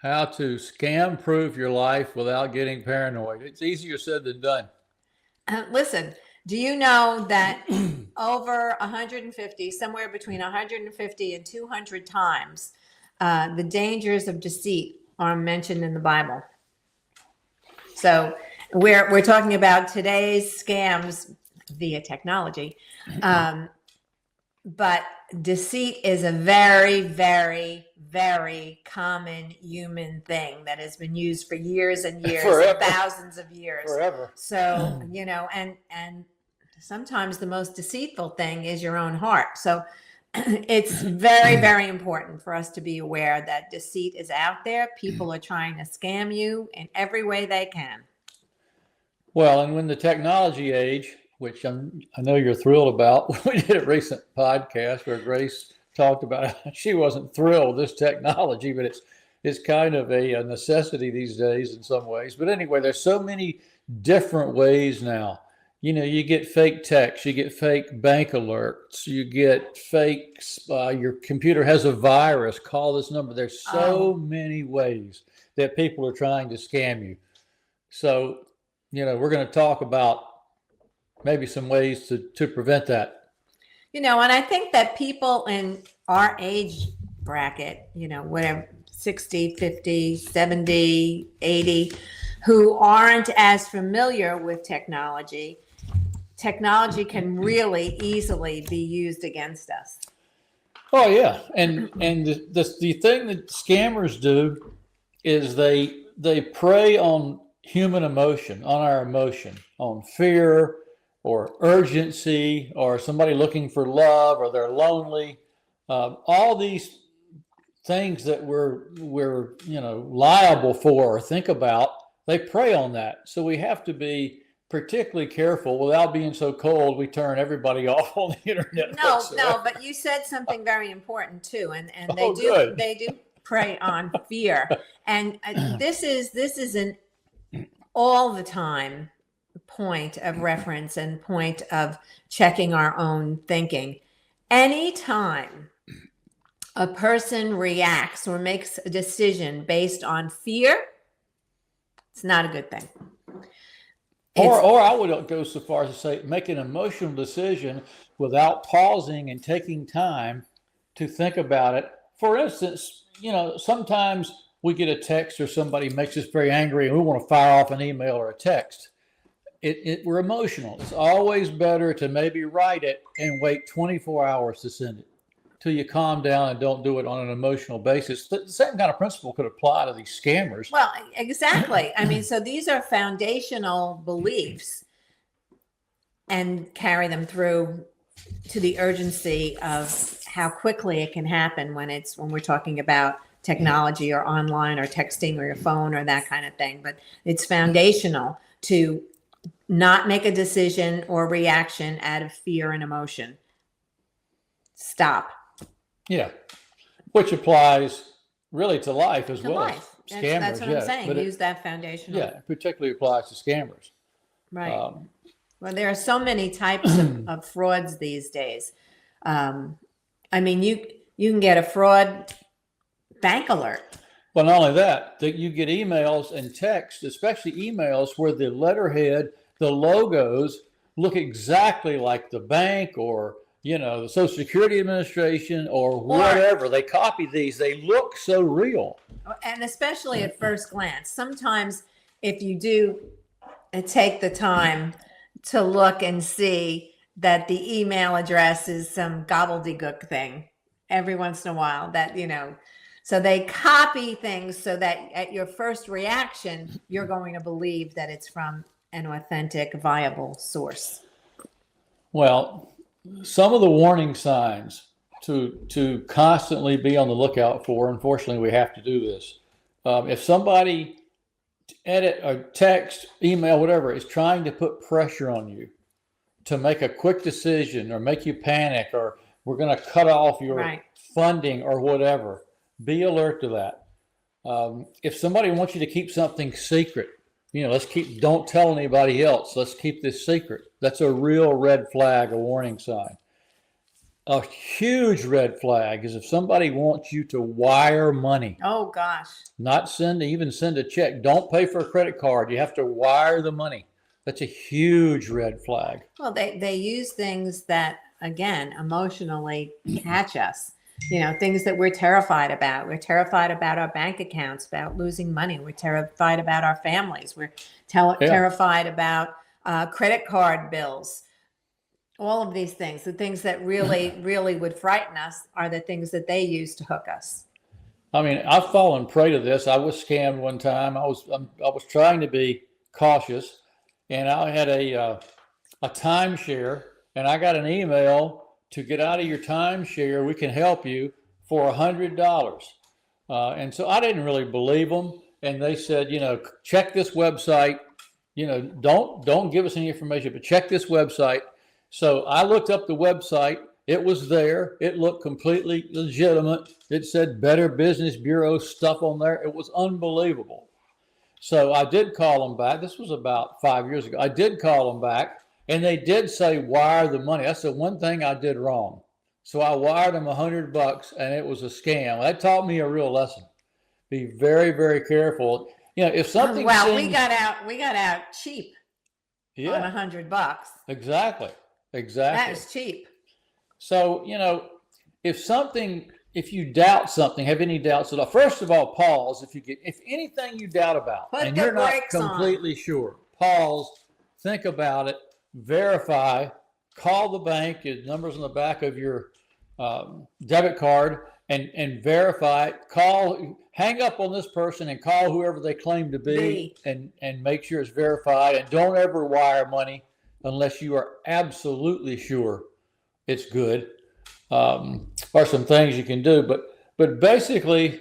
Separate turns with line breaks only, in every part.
How to scam proof your life without getting paranoid. It's easier said than done.
Listen, do you know that over 150, somewhere between 150 and 200 times, the dangers of deceit are mentioned in the Bible? So we're talking about today's scams via technology. But deceit is a very, very, very common human thing that has been used for years and years,
Forever.
thousands of years.
Forever.
So, and sometimes the most deceitful thing is your own heart. So it's very, very important for us to be aware that deceit is out there. People are trying to scam you in every way they can.
Well, and when the technology age, which I know you're thrilled about, we did a recent podcast where Grace talked about how she wasn't thrilled with this technology, but it's kind of a necessity these days in some ways. But anyway, there's so many different ways now. You get fake text, you get fake bank alerts, you get fake, your computer has a virus, call this number. There's so many ways that people are trying to scam you. So, we're going to talk about maybe some ways to prevent that.
And I think that people in our age bracket, whatever, 60, 50, 70, 80, who aren't as familiar with technology can really easily be used against us.
Oh yeah, and the thing that scammers do is they prey on human emotion, on our emotion, on fear or urgency, or somebody looking for love, or they're lonely. All these things that we're liable for or think about, they prey on that. So we have to be particularly careful. Without being so cold, we turn everybody off on the internet.
No, but you said something very important too, and they do prey on fear, and this is an all the time point of reference and point of checking our own thinking. Anytime a person reacts or makes a decision based on fear, it's not a good thing.
Or I would go so far as to say make an emotional decision without pausing and taking time to think about it. For instance, sometimes we get a text or somebody makes us very angry and we want to fire off an email or a text. We're emotional. It's always better to maybe write it and wait 24 hours to send it till you calm down and don't do it on an emotional basis. The same kind of principle could apply to these scammers.
Well, exactly. I mean, so these are foundational beliefs and carry them through to the urgency of how quickly it can happen when we're talking about technology or online or texting or your phone or that kind of thing. But it's foundational to not make a decision or reaction out of fear and emotion. Stop.
Yeah, which applies really to life as well.
Life. That's what I'm saying. Use that foundational.
Yeah, it particularly applies to scammers.
Right. Well, there are so many types of frauds these days. I mean, you can get a fraud bank alert.
Well, not only that you get emails and text, especially emails where the letterhead, the logos look exactly like the bank or the Social Security Administration or whatever. They copy these. They look so real.
And especially at first glance. Sometimes if you do take the time to look and see that the email address is some gobbledygook thing every once in a while, that, so they copy things so that at your first reaction, you're going to believe that it's from an authentic, viable source.
Well, some of the warning signs to constantly be on the lookout for, unfortunately, we have to do this. If somebody edit or text, email, whatever, is trying to put pressure on you to make a quick decision or make you panic or we're going to cut off your funding or whatever, be alert to that. If somebody wants you to keep something secret, don't tell anybody else. Let's keep this secret. That's a real red flag, a warning sign. a huge red flag is if somebody wants you to wire money,
Oh gosh.
not even send a check. Don't pay for a credit card. You have to wire the money. That's a huge red flag.
Well, they use things that, again, emotionally catch us. You know, things that we're terrified about. We're terrified about our bank accounts, about losing money. We're terrified about our families. We're terrified about credit card bills. All of these things, the things that really, really would frighten us, are the things that they use to hook us.
I mean, I've fallen prey to this. I was scammed one time. I was trying to be cautious, and I had a timeshare, and I got an email to get out of your timeshare. We can help you for $100. And so I didn't really believe them. And they said, check this website. Don't give us any information, but check this website. So I looked up the website. It was there. It looked completely legitimate. It said Better Business Bureau stuff on there. It was unbelievable. So I did call them back. This was about 5 years ago. I did call them back, and they did say wire the money. That's the one thing I did wrong. So I wired them $100, and it was a scam. That taught me a real lesson. Be very, very careful. If something
we got out cheap on $100.
Exactly.
That was cheap.
So, if you doubt something, have any doubts at all, first of all, pause. If anything you doubt about and you're not completely sure, pause, think about it, verify, call the bank, his number's on the back of your debit card, and verify it. Hang up on this person and call whoever they claim to be. And make sure it's verified, and don't ever wire money unless you are absolutely sure it's good. Are some things you can do, but basically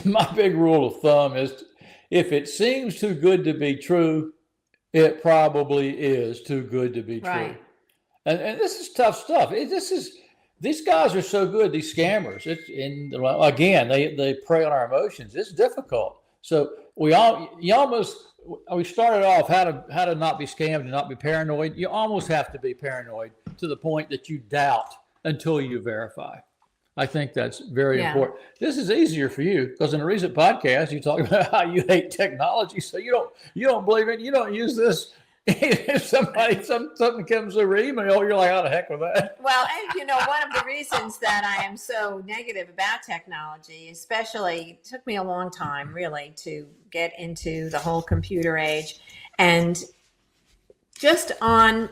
my big rule of thumb is if it seems too good to be true, it probably is too good to be true. And this is tough stuff. These guys are so good, these scammers. They prey on our emotions. It's difficult. So we started off how to not be scammed and not be paranoid. You almost have to be paranoid to the point that you doubt until you verify. I think that's very important. This is easier for you because in a recent podcast you talk about how you hate technology, so you don't believe it. You don't use this. If something comes over email, you're like, "How the heck with that?"
Well, and one of the reasons that I am so negative about technology, especially, it took me a long time really to get into the whole computer age, and just on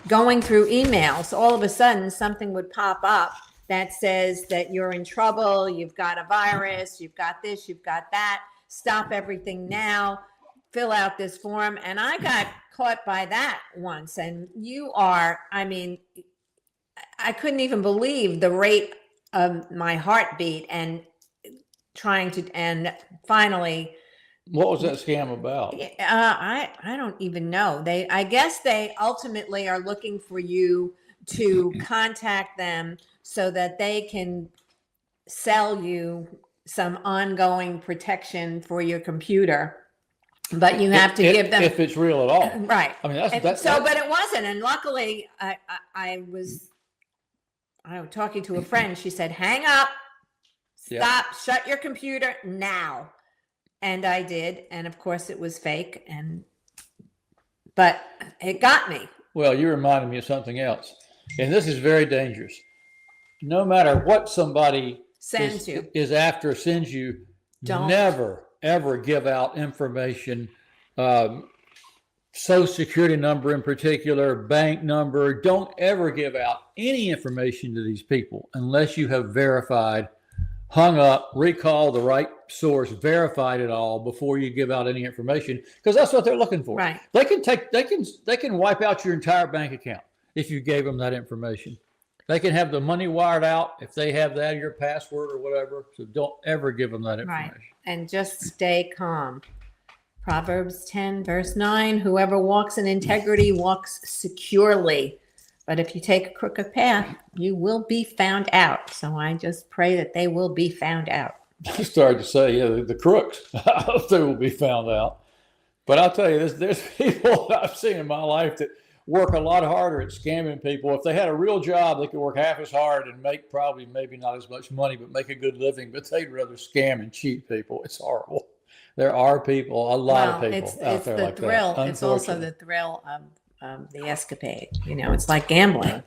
going through emails, all of a sudden something would pop up that says that you're in trouble, you've got a virus, you've got this, you've got that, stop everything now, fill out this form. And I got caught by that once. And I couldn't even believe the rate of my heartbeat and finally.
What was that scam about?
I don't even know. I guess they ultimately are looking for you to contact them so that they can sell you some ongoing protection for your computer. But you have to give them,
if it's real at all.
Right.
I mean,
but it wasn't. And luckily I was talking to a friend. She said, hang up, stop, shut your computer now. And I did. And of course it was fake. But it got me.
Well, you reminded me of something else. And this is very dangerous. No matter what somebody sends you, don't never, ever give out information, Social Security number in particular, bank number. Don't ever give out any information to these people unless you have verified, hung up, recall the right source, verified it all before you give out any information, because that's what they're looking for.
Right.
They can wipe out your entire bank account if you gave them that information. They can have the money wired out if they have that, your password or whatever. So don't ever give them that information.
Right. And just stay calm. Proverbs 10, verse 9, whoever walks in integrity walks securely. But if you take a crooked path, you will be found out. So I just pray that they will be found out.
I started to say, the crooks, I hope they will be found out. But I'll tell you this, there's people I've seen in my life that work a lot harder at scamming people. If they had a real job, they could work half as hard and make probably maybe not as much money, but make a good living. But they'd rather scam and cheat people. It's horrible. There are people, a lot of people out there like that.
It's also the thrill of the escapade. It's like gambling.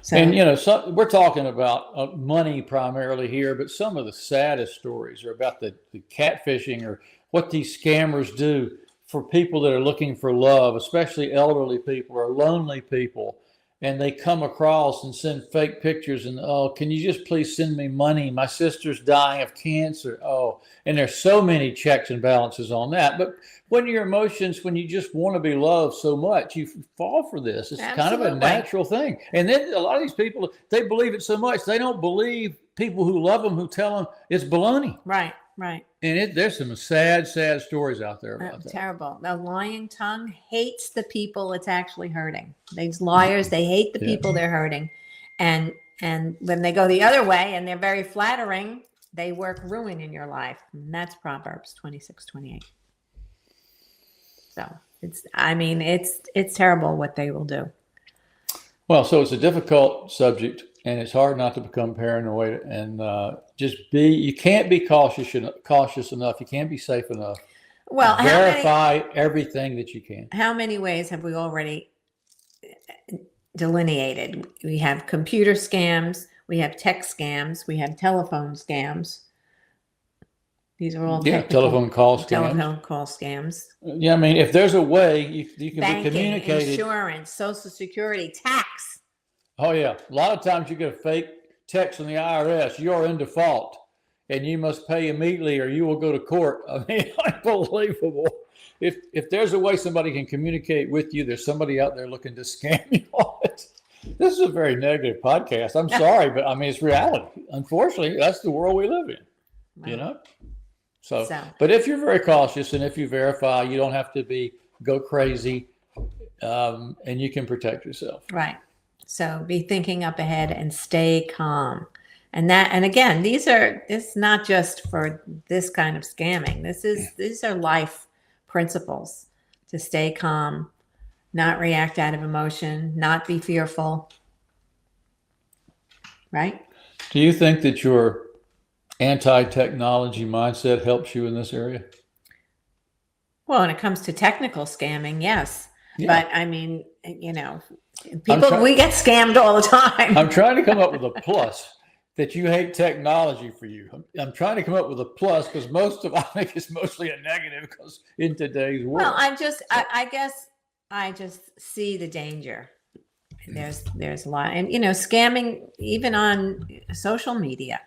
So,
and we're talking about money primarily here, but some of the saddest stories are about the catfishing or what these scammers do for people that are looking for love, especially elderly people or lonely people. And they come across and send fake pictures and, oh, can you just please send me money? My sister's dying of cancer. Oh, and there's so many checks and balances on that. But when your emotions, when you just want to be loved so much, you fall for this. It's kind of a natural thing. And then a lot of these people, they believe it so much, they don't believe people who love them, who tell them it's baloney.
Right, right.
And there's some sad, sad stories out there about that.
Terrible. The lying tongue hates the people it's actually hurting. These liars, they hate the people they're hurting. And when they go the other way and they're very flattering, they work ruin in your life. And that's Proverbs 26:28. So it's terrible what they will do.
Well, so it's a difficult subject, and it's hard not to become paranoid and you can't be cautious enough. You can't be safe enough.
Well,
verify everything that you can.
How many ways have we already delineated? We have computer scams, we have text scams, we have telephone scams. These are all
telephone call scams.
Telephone call scams.
Yeah, I mean, if there's a way you can
Banking,
be communicated.
Insurance, Social Security, tax.
Oh yeah, a lot of times you get a fake text from the IRS. You're in default, and you must pay immediately, or you will go to court. I mean, unbelievable. If there's a way somebody can communicate with you, there's somebody out there looking to scam you on it. This is a very negative podcast. I'm sorry, but I mean, it's reality. Unfortunately, that's the world we live in.
Wow.
So, but if you're very cautious and if you verify, you don't have to go crazy, and you can protect yourself.
Right. So be thinking up ahead and stay calm. And again, it's not just for this kind of scamming. These are life principles: to stay calm, not react out of emotion, not be fearful. Right?
Do you think that your anti-technology mindset helps you in this area?
Well, when it comes to technical scamming, yes. Yeah. But I mean, people, we get scammed all the time.
I'm trying to come up with a plus that you hate technology for you. I'm trying to come up with a plus because I think it's mostly a negative because in today's world.
Well, I guess I just see the danger. There's a lot, and scamming even on social media.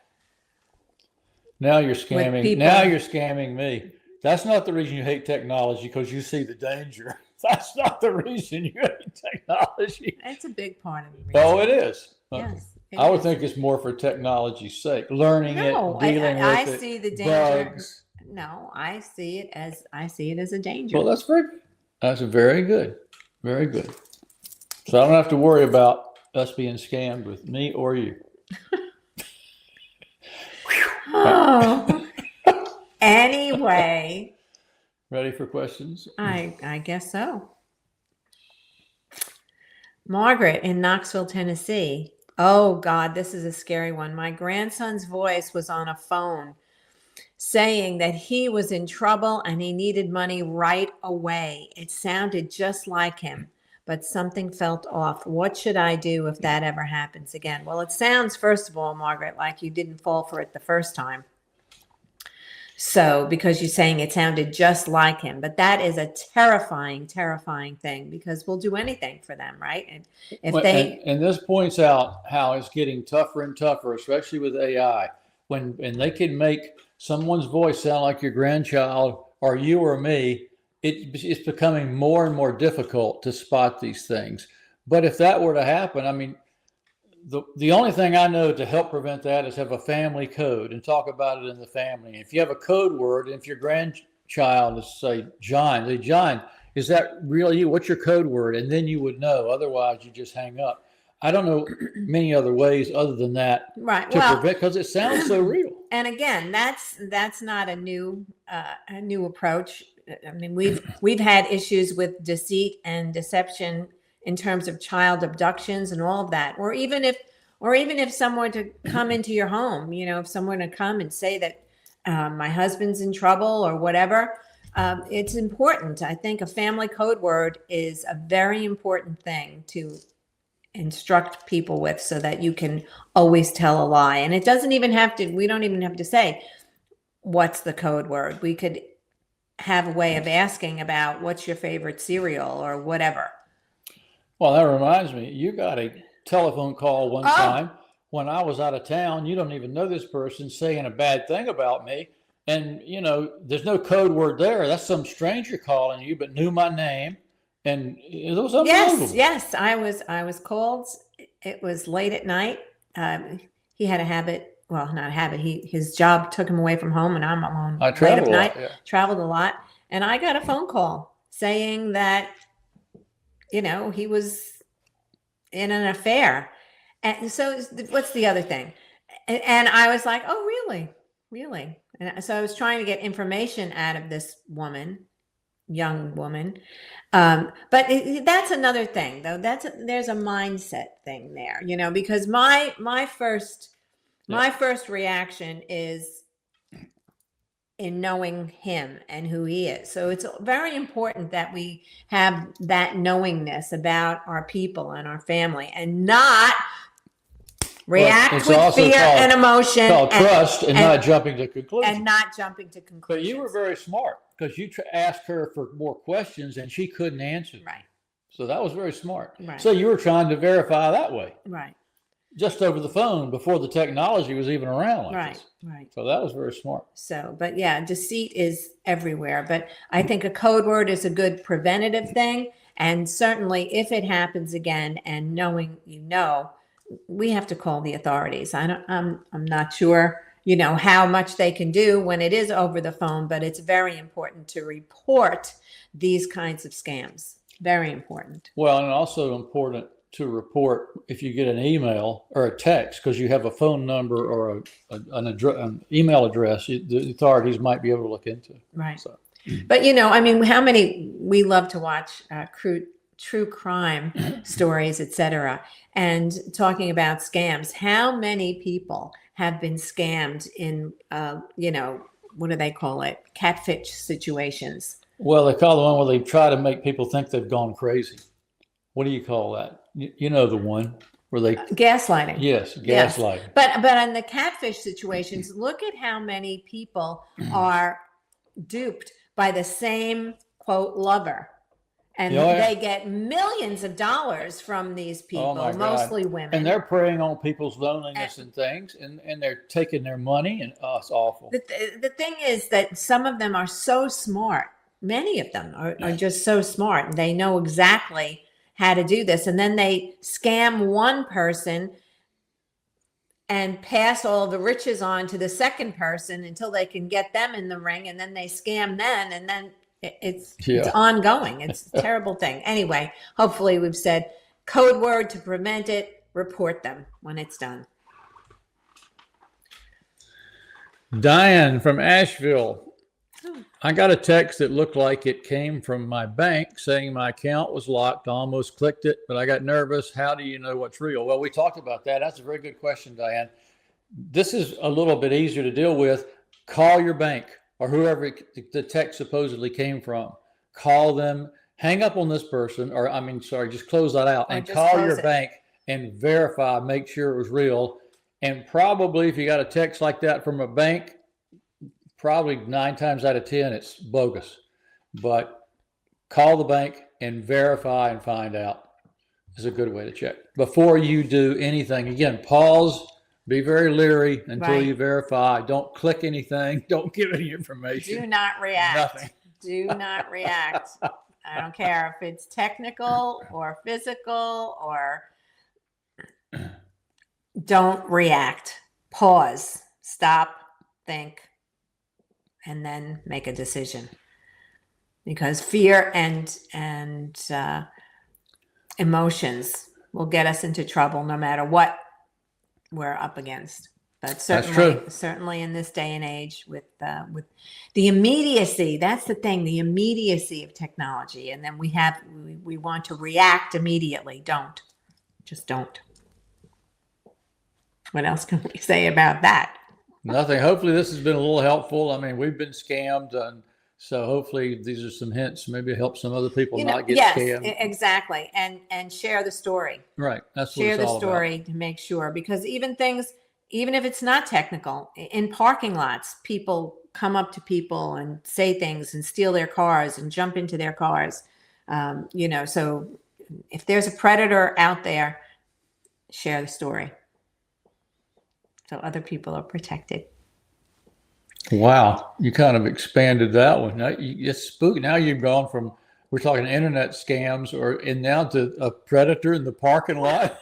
Now you're scamming. Now you're scamming me. That's not the reason you hate technology, because you see the danger. That's not the reason you hate technology.
It's a big part of the reason.
Oh, it is.
Yes.
I would think it's more for technology's sake, learning it, dealing with it.
I see the danger.
Bugs.
No, I see it as a danger.
Well, that's very good. Very good. So I don't have to worry about us being scammed with me or you.
Oh. Anyway.
Ready for questions?
I guess so. Margaret in Knoxville, Tennessee. Oh, God, this is a scary one. My grandson's voice was on a phone saying that he was in trouble and he needed money right away. It sounded just like him, but something felt off. What should I do if that ever happens again? Well, it sounds, first of all, Margaret, like you didn't fall for it the first time. So, because you're saying it sounded just like him, but that is a terrifying, terrifying thing, because we'll do anything for them, right? And if
this points out how it's getting tougher and tougher, especially with AI, and they can make someone's voice sound like your grandchild or you or me. It's becoming more and more difficult to spot these things. But if that were to happen, I mean, the only thing I know to help prevent that is have a family code and talk about it in the family. If you have a code word, if your grandchild is, say, John, is that really you? What's your code word? And then you would know. Otherwise, you just hang up. I don't know many other ways other than that,
right?
To prevent, because it sounds so real.
And again, that's not a new approach. I mean, we've had issues with deceit and deception in terms of child abductions and all of that, or even if someone to come into your home, if someone to come and say that my husband's in trouble or whatever. It's important. I think a family code word is a very important thing to instruct people with, so that you can always tell a lie. And it doesn't even have to, we don't even have to say, what's the code word? We could have a way of asking about what's your favorite cereal or whatever.
Well, that reminds me, you got a telephone call one time when I was out of town. You don't even know this person, saying a bad thing about me. And, there's no code word there. That's some stranger calling you, but knew my name. And it was unbelievable.
Yes. I was called. It was late at night. He had a habit. Well, not a habit. His job took him away from home, and I'm alone
I
late
traveled
at
a
night.
lot, yeah.
Traveled a lot, and I got a phone call saying that, he was in an affair. And so, what's the other thing? And I was like, oh, really, really. And so I was trying to get information out of this young woman. But that's another thing, though. There's a mindset thing there, because my first reaction is in knowing him and who he is. So it's very important that we have that knowingness about our people and our family, and not react with fear and emotion.
Called trust and not jumping to conclusions.
And not jumping to conclusions.
But you were very smart, because you asked her for more questions and she couldn't answer.
Right.
So that was very smart.
Right.
So you were trying to verify that way.
Right.
Just over the phone, before the technology was even around like this.
Right.
So that was very smart.
So, but yeah, deceit is everywhere. But I think a code word is a good preventative thing. And certainly if it happens again, and knowing, we have to call the authorities. I'm not sure, how much they can do when it is over the phone, but it's very important to report these kinds of scams. Very important.
Well, and also important to report if you get an email or a text, because you have a phone number or an email address, the authorities might be able to look into.
Right.
So.
But, we love to watch true crime stories, etc. And talking about scams, how many people have been scammed in, what do they call it? Catfish situations.
Well, they call the one where they try to make people think they've gone crazy. What do you call that? You know the one where they
gaslighting.
Yes, gaslighting.
Yes. But in the catfish situations, look at how many people are duped by the same quote lover. And they get millions of dollars from these people, mostly women.
And they're preying on people's loneliness and things, and they're taking their money, and it's awful.
The thing is that some of them are so smart. Many of them are just so smart, and they know exactly how to do this. And then they scam one person and pass all the riches on to the second person until they can get them in the ring, and then they scam them, and then it's ongoing. It's a terrible thing. Anyway, hopefully we've said code word to prevent it. Report them when it's done.
Diane from Asheville. I got a text that looked like it came from my bank saying my account was locked. I almost clicked it, but I got nervous. How do you know what's real? Well, we talked about that. That's a very good question, Diane. This is a little bit easier to deal with. Call your bank or whoever the text supposedly came from. Call them, hang up on this person, just close that out and call your bank and verify, make sure it was real. And probably if you got a text like that from a bank, probably 9 times out of 10, it's bogus. But call the bank and verify and find out is a good way to check. Before you do anything, again, pause, be very leery until you verify. Don't click anything. Don't give any information.
Do not react.
Nothing.
Do not react. I don't care if it's technical or physical or don't react. Pause, stop, think, and then make a decision. Because fear and emotions will get us into trouble no matter what we're up against. But
That's true.
certainly in this day and age with the immediacy, that's the thing, the immediacy of technology. And then we want to react immediately. Just don't. What else can we say about that?
Nothing. Hopefully this has been a little helpful. I mean, we've been scammed, and so hopefully these are some hints, maybe help some other people not get
yes,
scammed.
Exactly. And share the story.
Right. That's what
Share
it's
the
all
story
about.
to make sure, because even if it's not technical, in parking lots, people come up to people and say things and steal their cars and jump into their cars. So if there's a predator out there, share the story so other people are protected.
Wow, you kind of expanded that one. Now it's spooky. Now you've gone from we're talking internet scams, and now to a predator in the parking lot.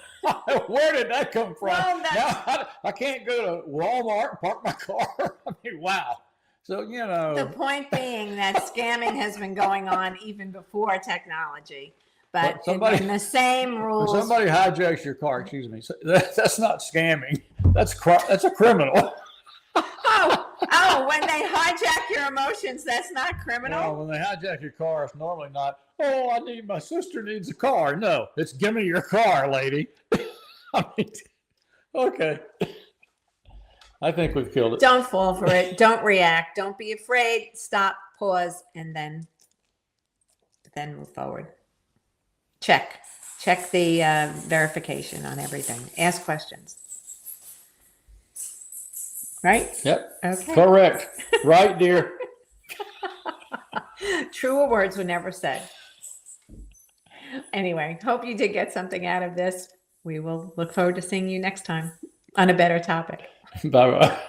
Where did that come from?
Well,
Now I can't go to Walmart and park my car. I mean, wow. So
the point being that scamming has been going on even before technology, but in the same rules.
If somebody hijacks your car, excuse me, that's not scamming. That's a criminal.
Oh, when they hijack your emotions, that's not criminal?
Well, when they hijack your car, it's normally not, my sister needs a car. No, it's give me your car, lady. I mean, okay. I think we've killed it.
Don't fall for it. Don't react. Don't be afraid. Stop, pause, and then move forward. Check the verification on everything. Ask questions. Right?
Yep.
Okay.
Correct. Right, dear.
Truer words were never said. Anyway, hope you did get something out of this. We will look forward to seeing you next time on a better topic.
Bye-bye.